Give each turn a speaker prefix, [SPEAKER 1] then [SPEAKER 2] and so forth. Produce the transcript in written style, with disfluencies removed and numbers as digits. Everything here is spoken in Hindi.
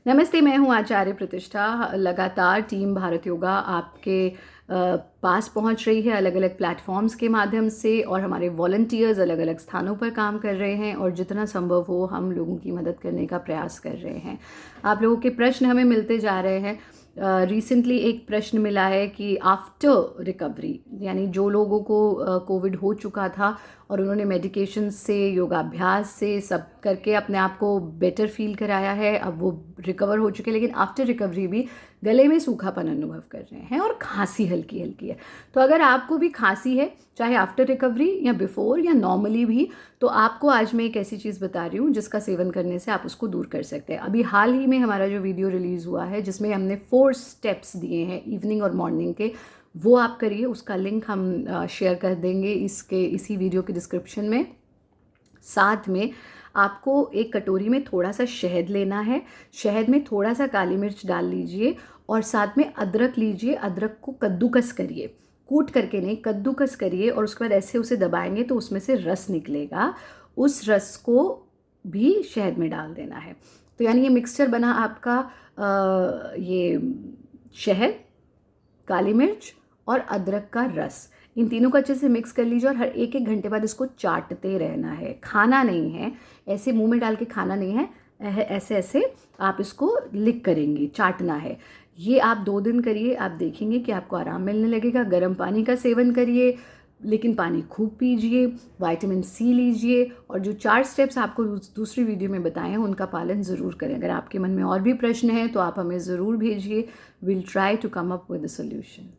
[SPEAKER 1] नमस्ते, मैं हूँ आचार्य प्रतिष्ठा। लगातार टीम भारत योगा आपके पास पहुँच रही है अलग अलग प्लेटफॉर्म्स के माध्यम से, और हमारे वॉलंटियर्स अलग अलग स्थानों पर काम कर रहे हैं और जितना संभव हो हम लोगों की मदद करने का प्रयास कर रहे हैं। आप लोगों के प्रश्न हमें मिलते जा रहे हैं। रिसेंटली एक प्रश्न मिला है कि आफ्टर रिकवरी, यानी जो लोगों को कोविड हो चुका था और उन्होंने मेडिकेशन से, योगाभ्यास से सब करके अपने आप को बेटर फील कराया है, अब वो रिकवर हो चुके हैं, लेकिन आफ्टर रिकवरी भी गले में सूखापन अनुभव कर रहे हैं और खांसी हल्की हल्की है। तो अगर आपको भी खांसी है, चाहे आफ्टर रिकवरी या बिफोर या नॉर्मली भी, तो आपको आज मैं एक ऐसी चीज़ बता रही हूँ जिसका सेवन करने से आप उसको दूर कर सकते हैं। अभी हाल ही में हमारा जो वीडियो रिलीज़ हुआ है जिसमें हमने 4 स्टेप्स दिए हैं इवनिंग और मॉर्निंग के, वो आप करिए। उसका लिंक हम शेयर कर देंगे इसी वीडियो के डिस्क्रिप्शन में। साथ में आपको एक कटोरी में थोड़ा सा शहद लेना है। शहद में थोड़ा सा काली मिर्च डाल लीजिए और साथ में अदरक लीजिए। अदरक को कद्दूकस करिए, कूट करके नहीं, कद्दूकस करिए, और उसके बाद ऐसे उसे दबाएंगे तो उसमें से रस निकलेगा। उस रस को भी शहद में डाल देना है। तो यानी ये मिक्सचर बना आपका ये शहद, काली मिर्च और अदरक का रस। इन तीनों को अच्छे से मिक्स कर लीजिए और हर एक एक घंटे बाद इसको चाटते रहना है। खाना नहीं है, ऐसे मुंह में डाल के खाना नहीं है, ऐसे ऐसे आप इसको लिक करेंगे, चाटना है। ये आप 2 दिन करिए, आप देखेंगे कि आपको आराम मिलने लगेगा। गर्म पानी का सेवन करिए, लेकिन पानी खूब पीजिए। विटामिन सी लीजिए, और जो 4 स्टेप्स आपको दूसरी वीडियो में बताए हैं उनका पालन ज़रूर करें। अगर आपके मन में और भी प्रश्न हैं तो आप हमें ज़रूर भेजिए। Will try to come up with a solution.